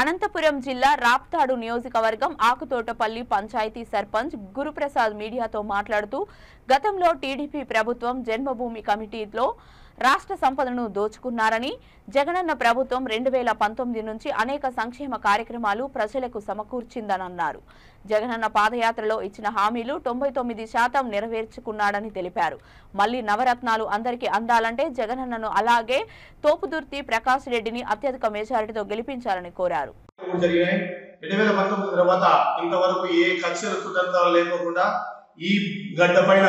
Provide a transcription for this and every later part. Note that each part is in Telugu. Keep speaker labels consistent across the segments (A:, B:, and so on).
A: అనంతపురం జిల్లా రాప్తాడు నియోజకవర్గం ఆకుతోటపల్లి పంచాయతీ సర్పంచ్ గురుప్రసాద్ మీడియాతో మాట్లాడుతూ గతంలో టీడీపీ ప్రభుత్వం జన్మభూమి కమిటీలో రాష్ట్ర సంపదను దోచుకున్నారని జగనన్న ప్రభుత్వం 2019 నుంచి అనేక సంక్షేమ కార్యక్రమాలు ప్రజలకు సమకూర్చిందని అన్నారు. జగనన్న పాదయాత్రలో ఇచ్చిన హామీలు 99% నెరవేర్చుకున్నాడని తెలిపారు. మళ్లీ నవరత్నాలు అందరికీ అందాలంటే జగనన్నను అలాగే తోపుదుర్తి ప్రకాష్ రెడ్డిని అత్యధిక మెజారిటీతో గెలిపించాలని కోరారు.
B: 2019 తర్వాత ఇంతవరకు ఏ కక్షల కుతంత్రాలు లేకుండా ఈ గడ్డ పైన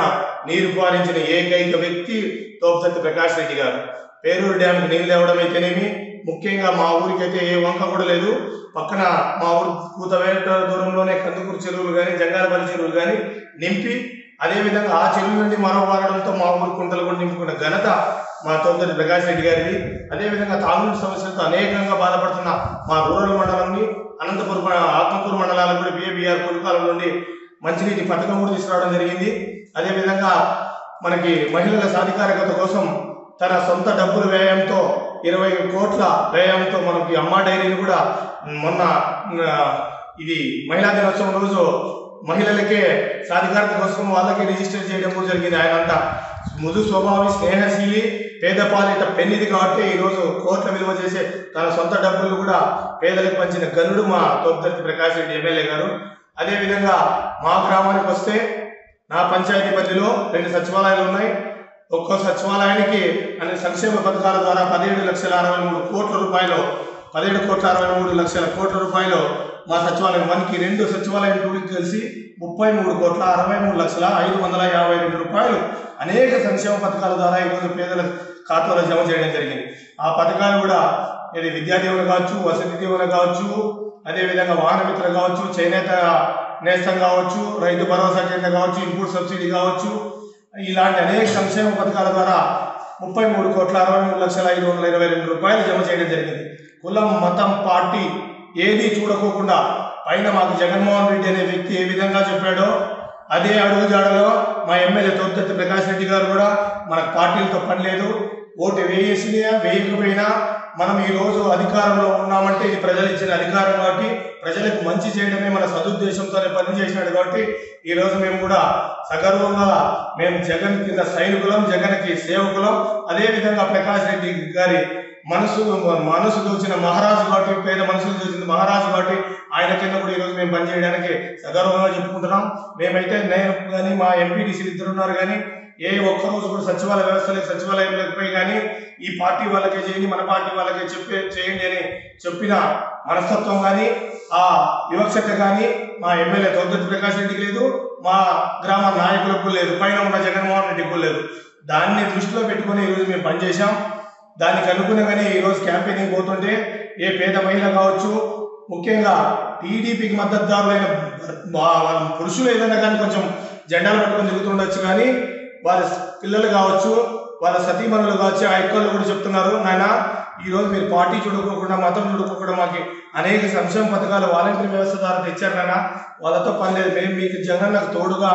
B: నీరు పారించిన ఏకైక వ్యక్తి తోపుదుర్తి ప్రకాష్ రెడ్డి గారు. పేరూరు డ్యామ్కి నీళ్ళు తేవడం అయితేనేమి, ముఖ్యంగా మా ఊరికైతే ఏ వంక కూడా లేదు. పక్కన మా ఊరు కూతవేట దూరంలోనే కందుకూరు చెరువులు కానీ జంగారపల్లి చెరువులు కానీ నింపి, అదేవిధంగా ఆ చెరువు నుండి మరో వాడడంతో మా ఊరు కుంటలు కూడా నింపుకున్న ఘనత మా తోపుదుర్తి ప్రకాష్ రెడ్డి గారిది. అదేవిధంగా తాగునీటి సమస్యలతో అనేకంగా బాధపడుతున్న మా రూరల్ మండలంని అనంతపురం ఆత్మకూరు మండలాలకు కూడా బిఏబిఆర్ కులకాలం నుండి మంచినీటి పథకం కూడా తీసుకురావడం జరిగింది. అదేవిధంగా మనకి మహిళల సాధికారికత కోసం తన సొంత డబ్బుల వ్యయంతో 20 కోట్ల వ్యయంతో మనకి అమ్మా డైరీని కూడా మొన్న ఇది మహిళా దినోత్సవం రోజు మహిళలకే సాధికారత కోసం వాళ్ళకి రిజిస్టర్ చేయడం కూడా జరిగింది. ఆయన అంతా మృదు స్వభావి, స్నేహశీలి, పేద పాలిట పెన్నిది కాబట్టి ఈరోజు కోట్ల విలువ చేసే తన సొంత డబ్బులు కూడా పేదలకు పంచిన గనుడు మా తోపుదుర్తి ప్రకాష్ రెడ్డి ఎమ్మెల్యే గారు. అదేవిధంగా మా గ్రామానికి వస్తే నా పంచాయతీ పరిధిలో 2 సచివాలయాలు ఉన్నాయి. ఒక్కో సచివాలయానికి అనే సంక్షేమ పథకాల ద్వారా 17,63 కోట్ల రూపాయలు 17,63 కోట్ల రూపాయలు మా సచివాలయం 1కి 2 సచివాలయం 2కి కలిసి 33,63,552 రూపాయలు అనేక సంక్షేమ పథకాల ద్వారా ఈరోజు పేదల ఖాతాలో జమ చేయడం జరిగింది. ఆ పథకాలు కూడా ఇది విద్యా దీవెన కావచ్చు, వసతి దీవెన కావచ్చు, అదేవిధంగా వాహన మిత్ర కావచ్చు, చేనేత నేస్తం కావచ్చు, రైతు భరోసా కేంద్రం కావచ్చు, ఇన్పుట్ సబ్సిడీ కావచ్చు, ఇలాంటి అనేక సంక్షేమ పథకాల ద్వారా 33,63,522 రూపాయలు జమ చేయడం జరిగింది. కులం, మతం, పార్టీ ఏది చూడకోకుండా పైన మాకు జగన్మోహన్ రెడ్డి అనే వ్యక్తి ఏ విధంగా చెప్పాడో అదే అడుగుజాడలో మా ఎమ్మెల్యే తోపుదుర్తి ప్రకాష్ రెడ్డి గారు కూడా మనకు పార్టీలతో పని లేదు, ఓటు వేసినా వేయకపోయినా మనం ఈరోజు అధికారంలో ఉన్నామంటే ఇది ప్రజలు ఇచ్చిన అధికారం కాబట్టి ప్రజలకు మంచి చేయడమే మన సదుద్దేశంతోనే పనిచేసినాడు కాబట్టి ఈరోజు మేము కూడా సగర్వంగా మేము జగన్ కింద సైనికులం, జగన్కి సేవకులం. అదేవిధంగా ప్రకాష్ రెడ్డి గారి మనసు దోచిన మహారాజు కాబట్టి, పేద మనసులు దోచిన మహారాజు కాబట్టి ఆయన కింద కూడా ఈరోజు మేము పనిచేయడానికి సగర్వంగా చెప్పుకుంటున్నాం. మేమైతే నేను కానీ మా ఎంపీటీసీలు 2 ఉన్నారు కానీ ఏ ఒక్కరోజు కూడా సచివాలయ వ్యవస్థలకు సచివాలయంలోకి పోయి కానీ ఈ పార్టీ వాళ్ళకే చేయండి, మన పార్టీ వాళ్ళకే చేయండి అని చెప్పిన మనస్తత్వం కానీ ఆ వివక్షత కానీ మా ఎమ్మెల్యే తోపుదుర్తి ప్రకాష్ రెడ్డికి లేదు, మా గ్రామ నాయకులకు లేదు, పైన ఉన్న జగన్మోహన్ రెడ్డికి లేదు. దాన్ని దృష్టిలో పెట్టుకుని ఈరోజు మేము పనిచేశాం. దానికి అనుగుణంగానే ఈరోజు క్యాంపెయినింగ్ పోతుంటే ఏ పేద మహిళ కావచ్చు, ముఖ్యంగా టీడీపీకి మద్దతుదారులైన వాళ్ళ పురుషులు ఏదైనా కానీ కొంచెం జెండాలు పట్టుకొని తిరుగుతుండొచ్చు, కానీ వాళ్ళ పిల్లలు కావచ్చు, వాళ్ళ సతీమణులు కావచ్చు, ఆ ఎక్కువలు కూడా చెప్తున్నారు, నాయన ఈరోజు మీరు పార్టీ చూడుకోకుండా మతం చూడుకోకుండా మాకు అనేక సంక్షేమ పథకాలు వాలంటీర్ వ్యవస్థ ద్వారా తెచ్చారు నాయన, వాళ్ళతో పని లేదు, మేము మీకు జగన్ నాకు తోడుగా